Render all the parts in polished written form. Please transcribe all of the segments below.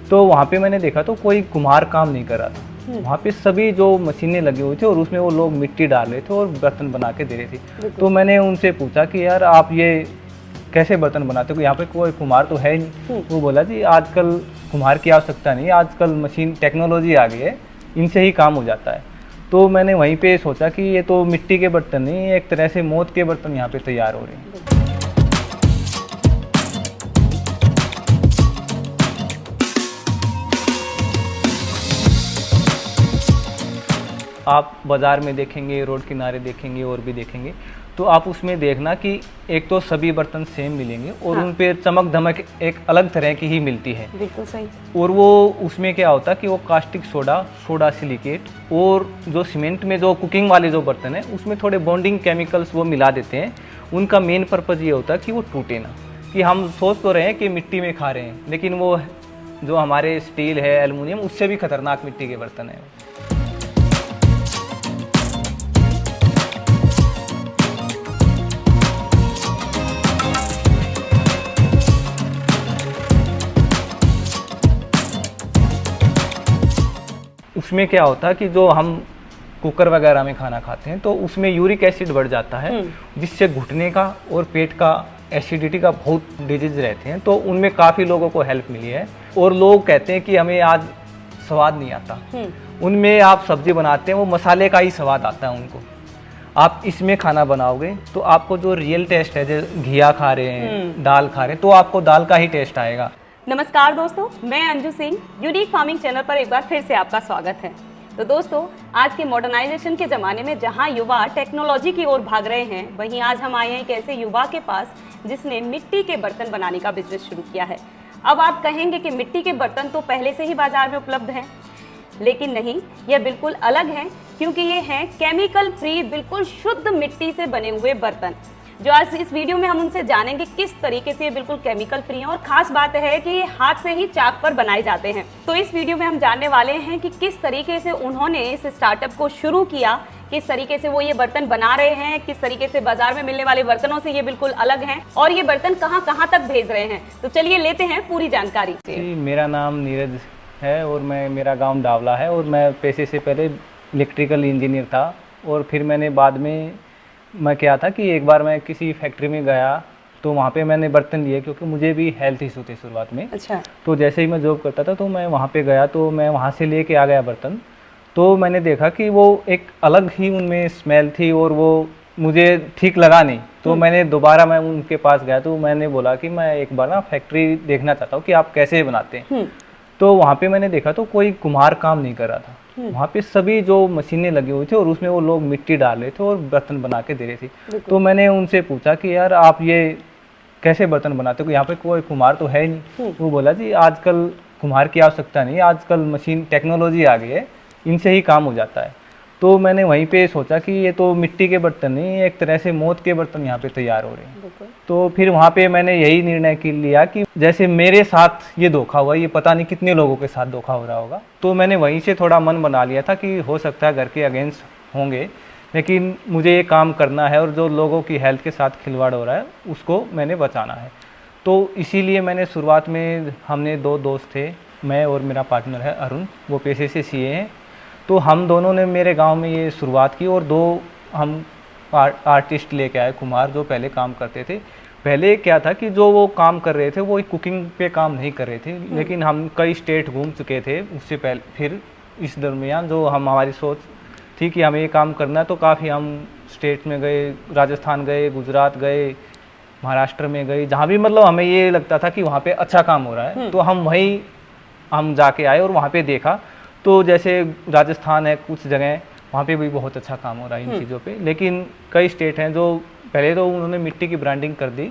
तो वहाँ पे मैंने देखा तो कोई कुम्हार काम नहीं कर रहा था। वहाँ पे सभी जो मशीनें लगी हुई थी और उसमें वो लोग मिट्टी डाल रहे थे और बर्तन बना के दे रहे थे। तो मैंने उनसे पूछा कि यार आप ये कैसे बर्तन बनाते हो, यहाँ पे कोई कुम्हार तो है ही नहीं। वो बोला जी आजकल कुम्हार की आवश्यकता नहीं, आजकल मशीन टेक्नोलॉजी आ गई है, इनसे ही काम हो जाता है। तो मैंने वहीं पे सोचा कि ये तो मिट्टी के बर्तन नहीं, एक तरह से मौत के बर्तन यहाँ पे तैयार हो रहे हैं। आप बाज़ार में देखेंगे, रोड किनारे देखेंगे और भी देखेंगे, तो आप उसमें देखना कि एक तो सभी बर्तन सेम मिलेंगे और उन पे चमक धमक एक अलग तरह की ही मिलती है। बिल्कुल सही। और वो उसमें क्या होता है कि वो कास्टिक सोडा, सोडा सिलिकेट और जो सीमेंट में जो कुकिंग वाले जो बर्तन है उसमें थोड़े बॉन्डिंग केमिकल्स वो मिला देते हैं। उनका मेन पर्पज़ ये होता है कि वो टूटे ना, कि हम सोच तो रहे हैं कि मिट्टी में खा रहे हैं, लेकिन वो जो हमारे स्टील है, एल्युमिनियम, उससे भी खतरनाक मिट्टी के बर्तन है। उसमें क्या होता है कि जो हम कुकर वगैरह में खाना खाते हैं तो उसमें यूरिक एसिड बढ़ जाता है, जिससे घुटने का और पेट का एसिडिटी का बहुत डिजीज रहते हैं। तो उनमें काफ़ी लोगों को हेल्प मिली है। और लोग कहते हैं कि हमें आज स्वाद नहीं आता, उनमें आप सब्जी बनाते हैं वो मसाले का ही स्वाद आता है उनको। आप इसमें खाना बनाओगे तो आपको जो रियल टेस्ट है, जो घिया खा रहे हैं, दाल खा रहे हैं, तो आपको दाल का ही टेस्ट आएगा। नमस्कार दोस्तों, मैं Anju Singh, unique farming channel पर एक बार फिर से आपका स्वागत है। तो दोस्तों, आज के मॉडर्नाइजेशन के ज़माने में जहां युवा टेक्नोलॉजी की ओर भाग रहे हैं, वहीं आज हम आए हैं एक ऐसे युवा के पास जिसने मिट्टी के बर्तन बनाने का बिजनेस शुरू किया है। अब आप कहेंगे कि मिट्टी के बर्तन तो पहले से ही बाजार में उपलब्ध हैं, लेकिन नहीं, यह बिल्कुल अलग है, क्योंकि ये हैं केमिकल फ्री, बिल्कुल शुद्ध मिट्टी से बने हुए बर्तन, जो आज इस वीडियो में हम उनसे जानेंगे किस तरीके से ये बिल्कुल केमिकल फ्री हैं। और खास बात है कि ये हाथ से ही चाक पर बनाए जाते हैं। तो इस वीडियो में हम जानने वाले हैं कि किस तरीके से उन्होंने इस स्टार्टअप को शुरू किया, किस तरीके से वो ये बर्तन बना रहे हैं, किस तरीके से बाजार में मिलने वाले बर्तनों से ये बिल्कुल अलग हैं, और ये बर्तन कहाँ कहाँ तक भेज रहे हैं। तो चलिए लेते हैं पूरी जानकारी। मेरा नाम नीरज है और मेरा गाँव डावला है, और मैं पेशे से पहले इलेक्ट्रिकल इंजीनियर था। और फिर मैंने बाद में मैं क्या था कि एक बार मैं किसी फैक्ट्री में गया तो वहाँ पे मैंने बर्तन लिए, क्योंकि मुझे भी हेल्थ इशू थे शुरुआत में। अच्छा। तो जैसे ही मैं जॉब करता था तो मैं वहाँ पे गया, तो मैं वहाँ से लेके आ गया बर्तन। तो मैंने देखा कि वो एक अलग ही उनमें स्मेल थी और वो मुझे ठीक लगा नहीं। तो मैंने दोबारा मैं उनके पास गया, तो मैंने बोला कि मैं एक बार ना फैक्ट्री देखना चाहता हूँ कि आप कैसे बनाते हैं। तो वहाँ पे मैंने देखा तो कोई कुम्हार काम नहीं कर रहा था। वहाँ पे सभी जो मशीनें लगी हुई थी और उसमें वो लोग मिट्टी डाल रहे थे और बर्तन बना के दे रहे थे। तो मैंने उनसे पूछा कि यार आप ये कैसे बर्तन बनाते हो, यहाँ पे कोई कुम्हार तो है ही नहीं। वो बोला जी आजकल कुम्हार की आवश्यकता नहीं, आजकल मशीन टेक्नोलॉजी आ गई है, इनसे ही काम हो जाता है। तो मैंने वहीं पे सोचा कि ये तो मिट्टी के बर्तन नहीं, एक तरह से मौत के बर्तन यहाँ पे तैयार हो रहे हैं। तो फिर वहाँ पे मैंने यही निर्णय लिया कि जैसे मेरे साथ ये धोखा हुआ, ये पता नहीं कितने लोगों के साथ धोखा हो रहा होगा। तो मैंने वहीं से थोड़ा मन बना लिया था कि हो सकता है घर के अगेंस्ट होंगे, लेकिन मुझे ये काम करना है और जो लोगों की हेल्थ के साथ खिलवाड़ हो रहा है उसको मैंने बचाना है। तो इसीलिए मैंने शुरुआत में, हमने 2 दोस्त थे, मैं और मेरा पार्टनर है अरुण, वो पेशे से सीए हैं। तो हम दोनों ने मेरे गांव में ये शुरुआत की और 2 हम आर्टिस्ट लेके आए, कुम्हार, जो पहले काम करते थे। पहले क्या था कि जो वो काम कर रहे थे वो कुकिंग पे काम नहीं कर रहे थे, लेकिन हम कई स्टेट घूम चुके थे उससे पहले। फिर इस दरमियान जो हमारी सोच थी कि हमें ये काम करना है, तो काफ़ी हम स्टेट में गए, राजस्थान गए, गुजरात गए, महाराष्ट्र में गए, जहाँ भी मतलब हमें ये लगता था कि वहाँ पे अच्छा काम हो रहा है, तो हम जाके आए और वहाँ पे देखा। तो जैसे राजस्थान है, कुछ जगह वहाँ पे भी बहुत अच्छा काम हो रहा है इन चीज़ों पे। लेकिन कई स्टेट हैं जो पहले तो उन्होंने मिट्टी की ब्रांडिंग कर दी,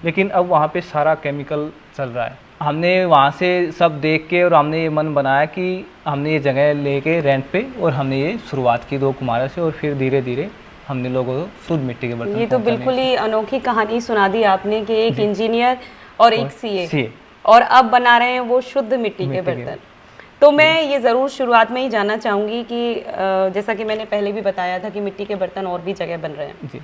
लेकिन अब वहाँ पे सारा केमिकल चल रहा है। हमने वहाँ से सब देख के और हमने ये मन बनाया कि हमने ये जगह लेके रेंट पे, और हमने ये शुरुआत की 2 कुम्हारों से, और फिर धीरे धीरे हमने लोगों को शुद्ध मिट्टी के बर्तन। ये तो बिल्कुल ही अनोखी कहानी सुना दी आपने कि एक इंजीनियर और एक सीए, और अब बना रहे हैं वो शुद्ध मिट्टी के बर्तन। तो मैं ये ज़रूर शुरुआत में ही जानना चाहूँगी कि जैसा कि मैंने पहले भी बताया था कि मिट्टी के बर्तन और भी जगह बन रहे हैं जी,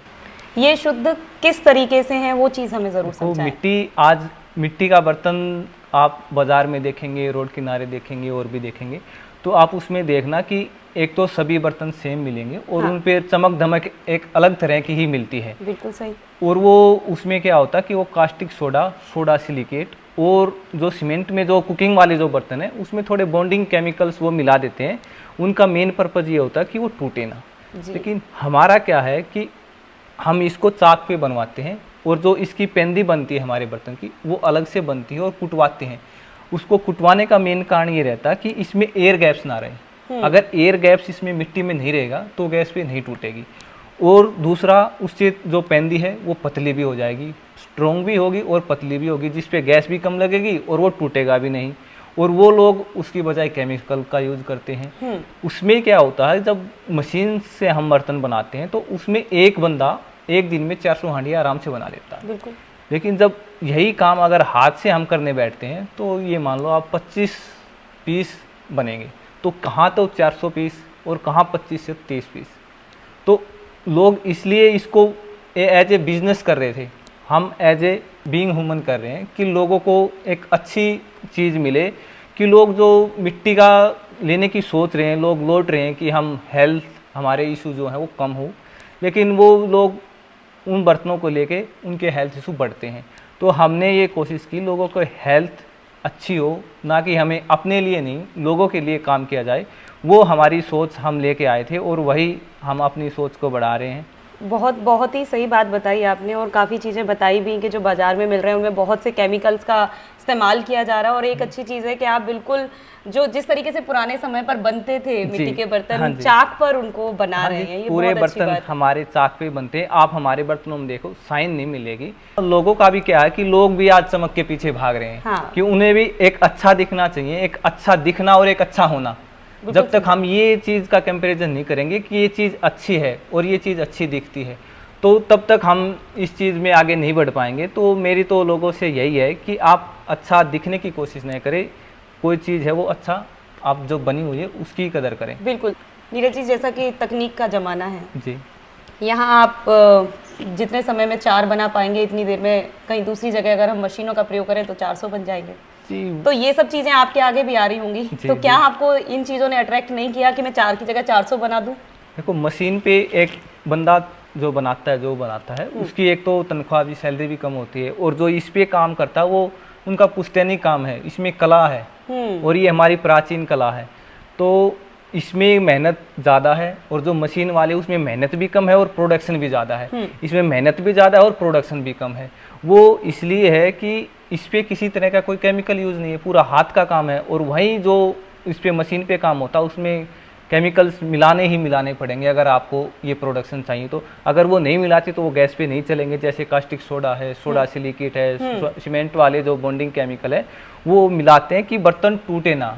ये शुद्ध किस तरीके से हैं, वो चीज़ हमें ज़रूर समझाएं। मिट्टी आज मिट्टी का बर्तन आप बाज़ार में देखेंगे, रोड किनारे देखेंगे और भी देखेंगे, तो आप उसमें देखना कि एक तो सभी बर्तन सेम मिलेंगे और हाँ। उन पे चमक धमक एक अलग तरह की ही मिलती है। बिल्कुल सही। और वो उसमें क्या होता है कि वो कास्टिक सोडा, सोडा सिलिकेट और जो सीमेंट में जो कुकिंग वाले जो बर्तन है उसमें थोड़े बॉन्डिंग केमिकल्स वो मिला देते हैं। उनका मेन पर्पज़ ये होता है कि वो टूटे ना। जी। लेकिन हमारा क्या है कि हम इसको चाक पे बनवाते हैं और जो इसकी पेंदी बनती है हमारे बर्तन की वो अलग से बनती है और कुटवाते हैं। उसको कुटवाने का मेन कारण ये रहता है कि इसमें एयर गैप्स ना रहे। अगर एयर गैप्स इसमें मिट्टी में नहीं रहेगा तो गैस पे नहीं टूटेगी। और दूसरा, उससे जो पेंदी है वो पतली भी हो जाएगी, स्ट्रोंग भी होगी और पतली भी होगी, जिस पे गैस भी कम लगेगी और वो टूटेगा भी नहीं। और वो लोग उसकी बजाय केमिकल का यूज़ करते हैं। उसमें क्या होता है, जब मशीन से हम बर्तन बनाते हैं तो उसमें एक बंदा एक दिन में 400 हांडियाँ आराम से बना लेता है। बिल्कुल। लेकिन जब यही काम अगर हाथ से हम करने बैठते हैं तो ये मान लो आप 25 पीस बनेंगे, तो कहाँ तो 400 पीस और कहाँ 25 से 30 पीस। तो लोग इसलिए इसको एज ए बिजनेस कर रहे थे, हम एज ए बीइंग ह्यूमन कर रहे हैं कि लोगों को एक अच्छी चीज़ मिले, कि लोग जो मिट्टी का लेने की सोच रहे हैं, लोग लौट रहे हैं कि हम हेल्थ हमारे इशू जो हैं वो कम हो, लेकिन वो लोग उन बर्तनों को लेके उनके हेल्थ इशू बढ़ते हैं। तो हमने ये कोशिश की लोगों को हेल्थ अच्छी हो, ना कि हमें अपने लिए नहीं लोगों के लिए काम किया जाए। वो हमारी सोच हम लेके आए थे और वही हम अपनी सोच को बढ़ा रहे हैं। बहुत ही सही बात बताई आपने, और काफ़ी चीज़ें बताई भी कि जो बाज़ार में मिल रहे हैं उनमें बहुत से केमिकल्स का इस्तेमाल किया जा रहा है। और एक अच्छी चीज़ है कि आप बिल्कुल जो जिस तरीके से पुराने समय पर बनते थे मिट्टी के बर्तन, हाँ जी। चाक पर उनको बना रहे हैं। ये पूरे बहुत अच्छी बर्तन बात है। हमारे चाक पे बनते हैं। आप हमारे बर्तनों में देखो साइन नहीं मिलेगी। लोगों का भी क्या है कि लोग भी आज चमक के पीछे भाग रहे हैं। हाँ। कि उन्हें भी एक अच्छा दिखना चाहिए, एक अच्छा दिखना और एक अच्छा होना। जब तक हम ये चीज़ का कंपैरिजन नहीं करेंगे कि ये चीज़ अच्छी है और ये चीज़ अच्छी दिखती है, तो तब तक हम इस चीज़ में आगे नहीं बढ़ पाएंगे। तो मेरी तो लोगों से यही है कि आप अच्छा दिखने की कोशिश नहीं करें, कोई चीज़ है वो अच्छा आप जो बनी हुई है उसकी कदर करें। बिल्कुल नीरज जी, जैसा कि तकनीक का ज़माना है, जी। यहाँ आप जितने समय में 4 बना पाएंगे इतनी देर में कहीं दूसरी जगह अगर हम मशीनों का प्रयोग करें तो 400 बन जाएंगे। जी। तो ये सब चीज़ें आपके आगे भी आ रही होंगी। तो क्या आपको इन चीज़ों ने अट्रैक्ट नहीं किया कि मैं 4 की जगह 400 बना दूं? देखो, मशीन पे एक बंदा जो बनाता है उसकी एक तो तनख्वाह भी, सैलरी भी कम होती है, और जो इस पे काम करता है वो उनका पुश्तैनी काम है, इसमें कला है और ये हमारी प्राचीन कला है। तो इसमें मेहनत ज़्यादा है, और जो मशीन वाले उसमें मेहनत भी कम है और प्रोडक्शन भी ज़्यादा है। इसमें मेहनत भी ज़्यादा है और प्रोडक्शन भी कम है। वो इसलिए है कि इस पे किसी तरह का कोई केमिकल यूज़ नहीं है, पूरा हाथ का काम है। और वहीं जो इस पे मशीन पे काम होता है उसमें केमिकल्स मिलाने पड़ेंगे अगर आपको ये प्रोडक्शन चाहिए। तो अगर वो नहीं मिलाते तो वो गैस पे नहीं चलेंगे। जैसे कास्टिक सोडा है, सोडा सिलिकेट है, सीमेंट वाले जो बॉन्डिंग केमिकल है वो मिलाते हैं कि बर्तन टूटे ना।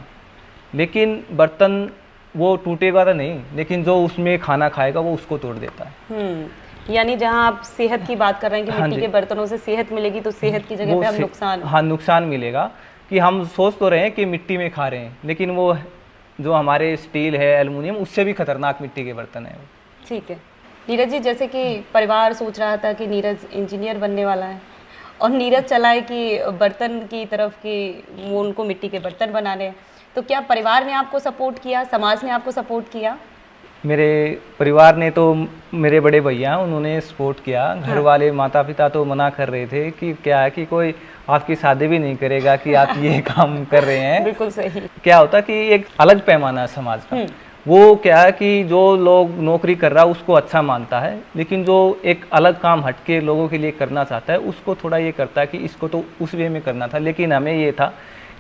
लेकिन बर्तन वो टूटेगा तो नहीं, लेकिन जो उसमें खाना खाएगा वो उसको तोड़ देता है। यानी जहां आप सेहत की बात कर रहे हैं कि मिट्टी के बर्तनों से सेहत मिलेगी, तो सेहत की जगह पे हम नुकसान, हाँ, नुकसान मिलेगा। कि हम सोच तो रहे हैं कि मिट्टी में खा रहे हैं, लेकिन वो जो हमारे स्टील है, एल्युमिनियम, उससे भी खतरनाक मिट्टी के बर्तन है। ठीक है नीरज जी, जैसे कि परिवार सोच रहा था कि नीरज इंजीनियर बनने वाला है और नीरज चला है कि बर्तन की तरफ कि वो उनको मिट्टी के बर्तन बनाने हैं, तो क्या परिवार ने आपको सपोर्ट किया, समाज ने आपको सपोर्ट किया? मेरे परिवार ने तो, मेरे बड़े भैया उन्होंने सपोर्ट किया। घर वाले, माता पिता तो मना कर रहे थे कि क्या है कि कोई आपकी शादी भी नहीं करेगा कि आप ये काम कर रहे हैं। बिल्कुल सही। क्या होता कि एक अलग पैमाना है समाज का। वो क्या है कि जो लोग नौकरी कर रहा है उसको अच्छा मानता है, लेकिन जो एक अलग काम हटके लोगों के लिए करना चाहता है उसको थोड़ा ये करता है कि इसको तो उस वे में करना था। लेकिन हमें ये था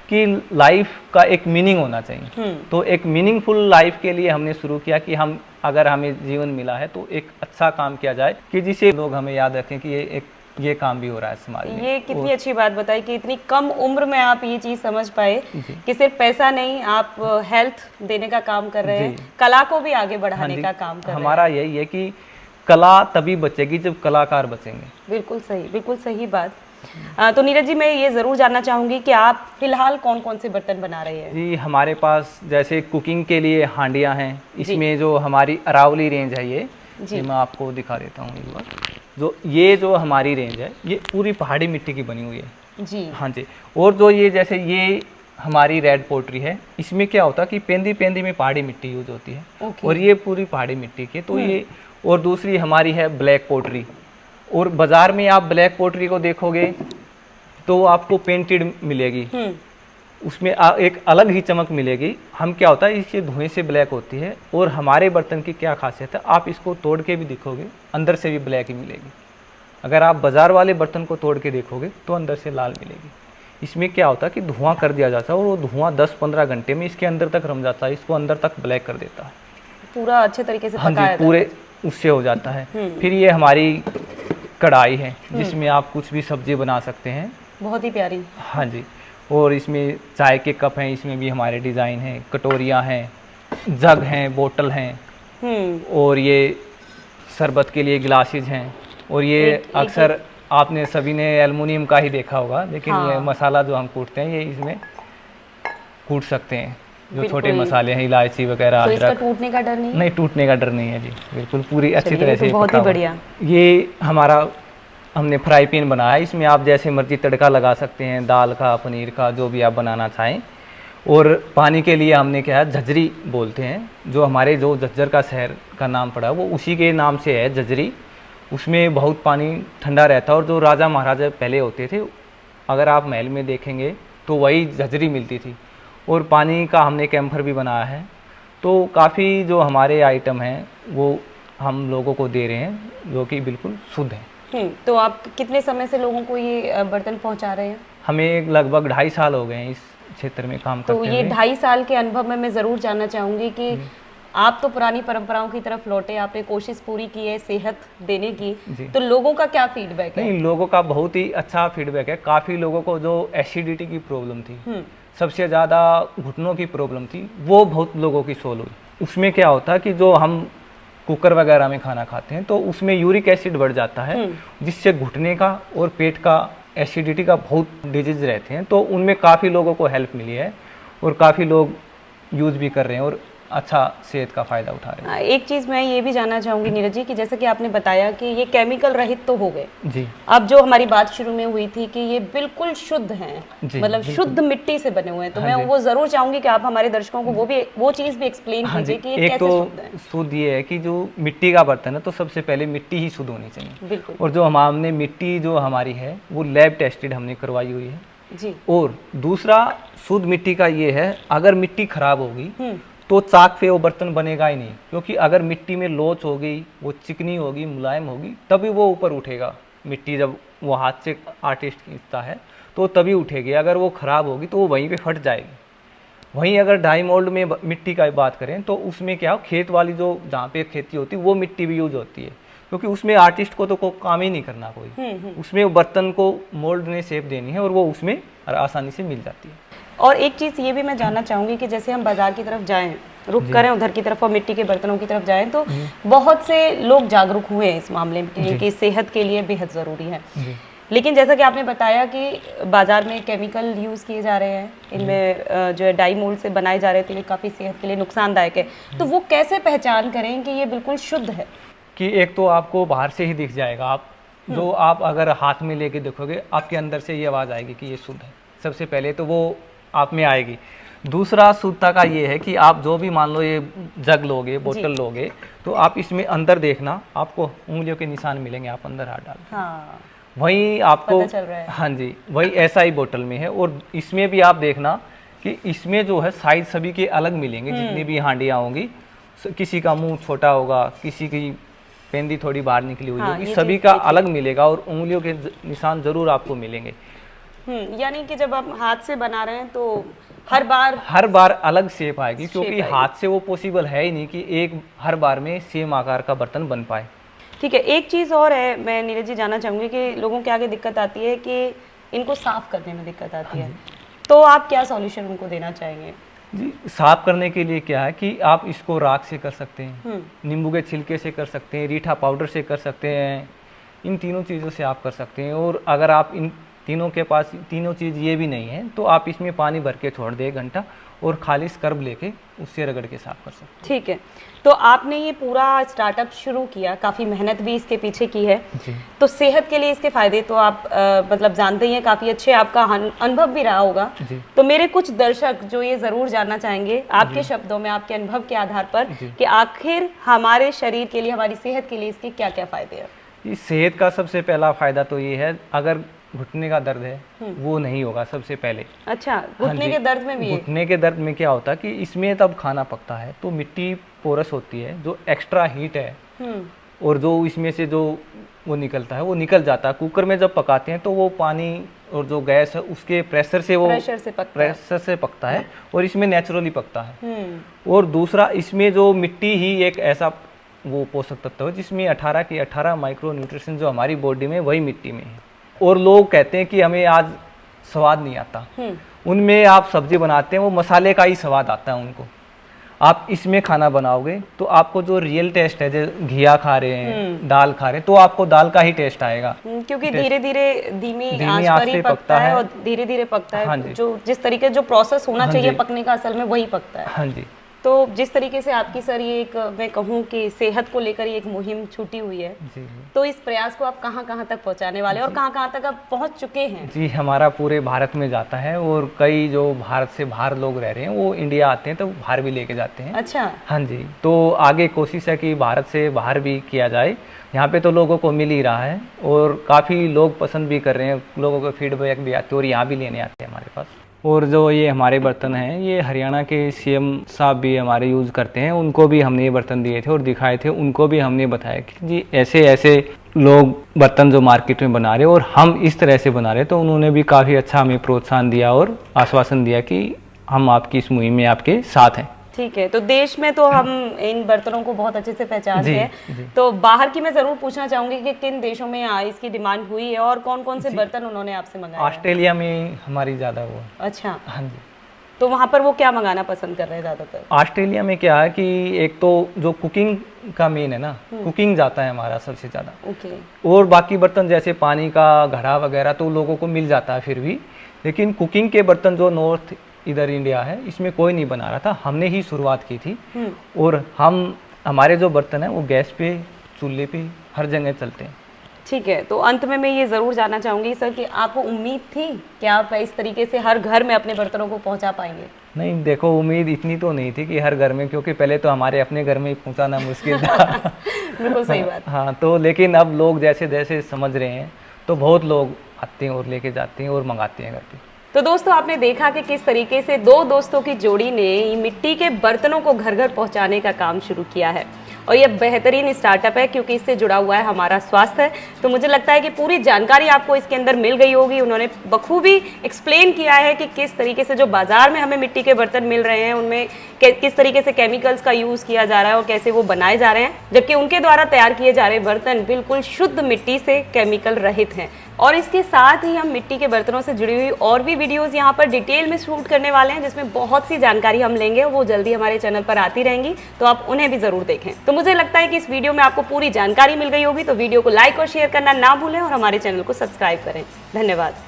कि लाइफ का एक मीनिंग होना चाहिए। तो एक मीनिंगफुल लाइफ के लिए हमने शुरू किया कि हम, अगर हमें जीवन मिला है तो एक अच्छा काम किया जाए कि जिसे लोग हमें याद रखें कि ये काम भी हो रहा है समाज में। ये कितनी अच्छी बात बताई कि इतनी कम उम्र में आप ये चीज समझ पाए कि सिर्फ पैसा नहीं, आप हेल्थ देने का काम कर रहे हैं, कला को भी आगे बढ़ाने का काम कर रहे हैं। हमारा यही है कि कला तभी बचेगी जब कलाकार बचेंगे। बिल्कुल सही बात। तो नीरज जी, मैं ये ज़रूर जानना चाहूँगी कि आप फिलहाल कौन कौन से बर्तन बना रहे हैं? जी, हमारे पास जैसे कुकिंग के लिए हांडियाँ हैं। इसमें जो हमारी अरावली रेंज है ये मैं आपको दिखा देता हूँ एक बार। जो हमारी रेंज है ये पूरी पहाड़ी मिट्टी की बनी हुई है। जी। हाँ जी। और जो ये जैसे ये हमारी रेड पोट्री है, इसमें क्या होता है कि पेंदी पेंदी में पहाड़ी मिट्टी यूज होती है। ओके। और ये पूरी पहाड़ी मिट्टी की तो ये, और दूसरी हमारी है ब्लैक पोट्री। और बाजार में आप ब्लैक पोट्री को देखोगे तो आपको पेंटेड मिलेगी, उसमें एक अलग ही चमक मिलेगी। हम क्या होता है, इसके धुएं से ब्लैक होती है। और हमारे बर्तन की क्या खासियत है, आप इसको तोड़ के भी देखोगे अंदर से भी ब्लैक ही मिलेगी। अगर आप बाजार वाले बर्तन को तोड़ के देखोगे तो अंदर से लाल मिलेगी। इसमें क्या होता है कि धुआं कर दिया जाता है और वो धुआं 10-15 घंटे में इसके अंदर तक रम जाता है, इसको अंदर तक ब्लैक कर देता है। पूरा अच्छे तरीके से हाँ पकाया जी, पूरे उससे हो जाता है। फिर ये हमारी कढ़ाई है जिसमें आप कुछ भी सब्जी बना सकते हैं। बहुत ही प्यारी। हाँ जी। और इसमें चाय के कप हैं, इसमें भी हमारे डिज़ाइन हैं, कटोरियाँ हैं, जग हैं, बोतल हैं, और ये शरबत के लिए ग्लासेज हैं। और ये अक्सर आपने सभी ने एल्युमिनियम का ही देखा होगा, लेकिन हाँ। ये मसाला जो हम कूटते हैं ये इसमें कूट सकते हैं। जो छोटे मसाले हैं, इलायची वगैरह, तो इसका अदरक, टूटने का डर नहीं? नहीं टूटने का डर नहीं है जी, बिल्कुल पूरी अच्छी तरह से बहुत पका ही हुआ। बढ़िया। ये हमारा हमने फ्राई पैन बनाया है, इसमें आप जैसे मर्जी तड़का लगा सकते हैं, दाल का, पनीर का, जो भी आप बनाना चाहें। और पानी के लिए हमने क्या है, झज्जरी बोलते हैं, जो हमारे जो झज्जर का शहर का नाम पड़ा वो उसी के नाम से है, झज्जरी। उसमें बहुत पानी ठंडा रहता है। और जो राजा महाराजा पहले होते थे, अगर आप महल में देखेंगे तो वही झज्जरी मिलती थी। और पानी का हमने कैंपर भी बनाया है। तो काफ़ी जो हमारे आइटम हैं वो हम लोगों को दे रहे हैं, जो कि बिल्कुल शुद्ध है। तो आप कितने समय से लोगों को ये बर्तन पहुंचा रहे हैं? हमें लगभग 2.5 साल हो गए हैं इस क्षेत्र में काम करते तो हुए। ये 2.5 साल के अनुभव में मैं ज़रूर जानना चाहूँगी कि आप तो पुरानी परंपराओं की तरफ लौटे, आपने कोशिश पूरी की है सेहत देने की, तो लोगों का क्या फीडबैक है? नहीं, लोगों का बहुत ही अच्छा फीडबैक है। काफ़ी लोगों को जो एसिडिटी की प्रॉब्लम थी, सबसे ज़्यादा घुटनों की प्रॉब्लम थी, वो बहुत लोगों की सोल्व हुई। उसमें क्या होता है कि जो हम कुकर वगैरह में खाना खाते हैं तो उसमें यूरिक एसिड बढ़ जाता है, जिससे घुटने का और पेट का एसिडिटी का बहुत डिजीज रहते हैं। तो उनमें काफ़ी लोगों को हेल्प मिली है और काफ़ी लोग यूज़ भी कर रहे हैं और अच्छा सेहत का फ़ायदा उठा रहे हैं। एक चीज़ मैं ये भी जानना चाहूँगी नीरज जी कि जैसे कि आपने बताया कि ये केमिकल रहित तो हो गए जी। अब जो हमारी बात शुरू में हुई थी कि ये बिल्कुल शुद्ध हैं, जी, मतलब शुद्ध मिट्टी से बने हुए हैं, तो मैं वो ज़रूर चाहूँगी कि आप हमारे दर्शकों को वो चीज़ भी एक्सप्लेन कीजिए कि ये एक कैसे तो शुद्ध है। शुद्ध ये है कि जो मिट्टी का बर्तन है तो सबसे पहले मिट्टी ही शुद्ध होनी चाहिए। बिल्कुल। और जो हमने मिट्टी जो हमारी है वो लैब टेस्टेड हमने करवाई हुई है जी। और दूसरा शुद्ध मिट्टी का ये है, अगर मिट्टी खराब होगी तो चाक पे वो बर्तन बनेगा ही नहीं, क्योंकि अगर मिट्टी में लोच होगी, वो चिकनी होगी, मुलायम होगी, तभी वो ऊपर उठेगा। मिट्टी जब वो हाथ से आर्टिस्ट खींचता है तो तभी उठेगी, अगर वो ख़राब होगी तो वो वहीं पे फट जाएगी। वहीं अगर डाई मोल्ड में मिट्टी का बात करें तो उसमें क्या हो, खेत वाली जो जहाँ पे खेती होती है वो मिट्टी भी यूज होती है, क्योंकि उसमें आर्टिस्ट को तो काम ही नहीं करना कोई, उसमें वो बर्तन को मोल्ड ने शेप देनी है और वो उसमें आसानी से मिल जाती है। और एक चीज़ ये भी मैं जानना चाहूँगी कि जैसे हम बाजार की तरफ जाएं, रुक करें उधर की तरफ और मिट्टी के बर्तनों की तरफ जाएं, तो बहुत से लोग जागरूक हुए हैं इस मामले में कि सेहत के लिए बेहद ज़रूरी है। लेकिन जैसा कि आपने बताया कि बाजार में केमिकल यूज़ किए जा रहे हैं, इनमें जो है डाई मोल्ड से बनाए जा रहे थे, ये काफ़ी सेहत के लिए नुकसानदायक है। तो वो कैसे पहचान करें कि ये बिल्कुल शुद्ध है? कि एक तो आपको बाहर से ही दिख जाएगा, आप जो आप अगर हाथ में लेके देखोगे आपके अंदर से ये आवाज़ आएगी कि ये शुद्ध है। सबसे पहले तो वो आप में आएगी। दूसरा शुद्धता का ये है कि आप जो भी मान लो ये जग लोगे, बोतल लोगे, तो आप इसमें अंदर देखना, आपको उंगलियों के निशान मिलेंगे, आप अंदर हाथ डाल, हाँ, वहीं आपको पता चल रहा है। हाँ जी, वही ऐसा ही बोतल में है। और इसमें भी आप देखना कि इसमें जो है साइज सभी के अलग मिलेंगे, जितनी भी हांडियाँ होंगी, किसी का मुंह छोटा होगा, किसी की पेंदी थोड़ी बाहर निकली हुई होगी, सभी का अलग मिलेगा और उंगलियों के निशान जरूर आपको मिलेंगे। यानी कि जब आप हाथ से बना रहे हैं तो हर बार अलग शेप आएगी, क्योंकि हाथ से वो पॉसिबल है ही नहीं कि एक हर बार में सेम आकार का बर्तन बन पाए। ठीक है, एक चीज़ और है, मैं नीरज जी जानना चाहूँगी कि लोगों के आगे दिक्कत आती है कि इनको साफ करने में दिक्कत आती है, तो आप क्या सॉल्यूशन उनको देना चाहेंगे? जी, साफ करने के लिए क्या है कि आप इसको राख से कर सकते हैं, नींबू के छिलके से कर सकते हैं, रीठा पाउडर से कर सकते हैं, इन तीनों चीज़ों से आप कर सकते हैं। और अगर आप इन तीनों के पास तीनों चीज़ ये भी नहीं है, तो आप इसमें पानी भर के छोड़ दें 1 घंटा और खाली स्क्रब लेके उससे रगड़ के साफ कर सकते ठीक है। तो आपने ये पूरा स्टार्टअप शुरू किया, काफ़ी मेहनत भी इसके पीछे की है हैं जी। तो सेहत के लिए इसके फायदे तो आप मतलब जानते ही हैं, काफ़ी अच्छे आपका अनुभव भी रहा होगा। जी। तो मेरे कुछ दर्शक जो ये ज़रूर जानना चाहेंगे आपके शब्दों में, आपके अनुभव के आधार पर कि आखिर हमारे शरीर के लिए, हमारी सेहत के लिए इसके क्या क्या फायदे हैं। इस सेहत का सबसे पहला फ़ायदा तो ये है, अगर घुटने का दर्द है वो नहीं होगा सबसे पहले। अच्छा, हाँ घुटने जी। के दर्द में भी है? घुटने के दर्द में क्या होता है कि इसमें तब खाना पकता है तो मिट्टी पोरस होती है, जो एक्स्ट्रा हीट है और जो इसमें से जो वो निकलता है वो निकल जाता है। कुकर में जब पकाते हैं तो वो पानी और जो गैस है उसके प्रेशर से पकता है और इसमें नेचुरली पकता है। और दूसरा, इसमें जो मिट्टी ही एक ऐसा वो पोषक तत्व है जिसमें 18 की 18 माइक्रो न्यूट्रिशन जो हमारी बॉडी में वही मिट्टी में है। और लोग कहते हैं कि हमें आज स्वाद नहीं आता, उनमें आप सब्जी बनाते हैं वो मसाले का ही स्वाद आता है उनको। आप इसमें खाना बनाओगे तो आपको जो रियल टेस्ट है, जैसे घिया खा रहे हैं, दाल खा रहे हैं, तो आपको दाल का ही टेस्ट आएगा, क्योंकि धीरे धीरे धीमी आंच आंच पर ही से पकता है और धीरे धीरे पकता है। हाँ जी। जो जिस तरीके जो प्रोसेस होना हाँ चाहिए जी। पकने का, असल में वही पकता है। हाँ जी। तो जिस तरीके से आपकी सर ये एक, मैं कहूँ कि सेहत को लेकर ये एक मुहिम छूटी हुई है, जी तो इस प्रयास को आप कहाँ कहाँ तक पहुँचाने वाले और कहाँ कहाँ तक आप पहुँच चुके हैं? जी, हमारा पूरे भारत में जाता है और कई जो भारत से बाहर लोग रह रहे हैं वो इंडिया आते हैं तो बाहर भी लेके जाते हैं। अच्छा। हाँ जी, तो आगे कोशिश है कि भारत से बाहर भी किया जाए। यहाँ पे तो लोगों को मिल ही रहा है और काफ़ी लोग पसंद भी कर रहे हैं, लोगों को फीडबैक भी आते हैं और यहाँ भी लेने आते हैं हमारे पास। और जो ये हमारे बर्तन हैं, ये हरियाणा के सीएम साहब भी हमारे यूज़ करते हैं, उनको भी हमने ये बर्तन दिए थे और दिखाए थे, उनको भी हमने बताया कि जी ऐसे ऐसे लोग बर्तन जो मार्केट में बना रहे हैं और हम इस तरह से बना रहे हैं। तो उन्होंने भी काफ़ी अच्छा हमें प्रोत्साहन दिया और आश्वासन दिया कि हम आपकी इस मुहिम में आपके साथ हैं। ठीक है। तो देश में तो हम इन बर्तनों को बहुत अच्छे से पहचानते जी, हैं, जी। तो बाहर की मैं ज़रूर पूछना चाहूँगी कि किन देशों में इसकी डिमांड हुई है और कौन कौन से बर्तन उन्होंने आपसे मंगाए हैं? ऑस्ट्रेलिया में हमारी ज़्यादा वो है। अच्छा। हाँ जी। तो वहाँ पर वो क्या मंगाना पसंद कर रहे हैं ज़्यादातर? ऑस्ट्रेलिया में क्या है कि एक तो जो कुकिंग का मेन है ना, कुकिंग जाता है हमारा सबसे ज़्यादा। ओके। और बाकी बर्तन जैसे पानी का घड़ा वगैरह तो लोगों को मिल जाता है फिर भी, लेकिन कुकिंग के बर्तन जो नॉर्थ इधर इंडिया है इसमें कोई नहीं बना रहा था, हमने ही शुरुआत की थी। और हमारे जो बर्तन हैं वो गैस पे, चूल्हे पे हर जगह चलते हैं। ठीक है। तो अंत में मैं ये ज़रूर जानना चाहूँगी सर कि आपको उम्मीद थी कि आप इस तरीके से हर घर में अपने बर्तनों को पहुँचा पाएंगे? नहीं, देखो उम्मीद इतनी तो नहीं थी कि हर घर में, क्योंकि पहले तो हमारे अपने घर में ही पहुँचाना मुश्किल था। बिल्कुल सही बात। हाँ, तो लेकिन अब लोग जैसे जैसे समझ रहे हैं तो बहुत लोग आते हैं और लेके जाते हैं और मंगाते हैं घर पे। तो दोस्तों, आपने देखा कि किस तरीके से दो दोस्तों की जोड़ी ने मिट्टी के बर्तनों को घर घर पहुंचाने का काम शुरू किया है और यह बेहतरीन स्टार्टअप है क्योंकि इससे जुड़ा हुआ है हमारा स्वास्थ्य। तो मुझे लगता है कि पूरी जानकारी आपको इसके अंदर मिल गई होगी। उन्होंने बखूबी एक्सप्लेन किया है कि किस तरीके से जो बाजार में हमें मिट्टी के बर्तन मिल रहे हैं उनमें किस तरीके से केमिकल्स का यूज़ किया जा रहा है और कैसे वो बनाए जा रहे हैं, जबकि उनके द्वारा तैयार किए जा रहे बर्तन बिल्कुल शुद्ध मिट्टी से केमिकल रहित हैं। और इसके साथ ही हम मिट्टी के बर्तनों से जुड़ी हुई और भी वीडियोस यहाँ पर डिटेल में शूट करने वाले हैं, जिसमें बहुत सी जानकारी हम लेंगे, वो जल्दी हमारे चैनल पर आती रहेंगी, तो आप उन्हें भी ज़रूर देखें। तो मुझे लगता है कि इस वीडियो में आपको पूरी जानकारी मिल गई होगी, तो वीडियो को लाइक और शेयर करना ना भूलें और हमारे चैनल को सब्सक्राइब करें। धन्यवाद।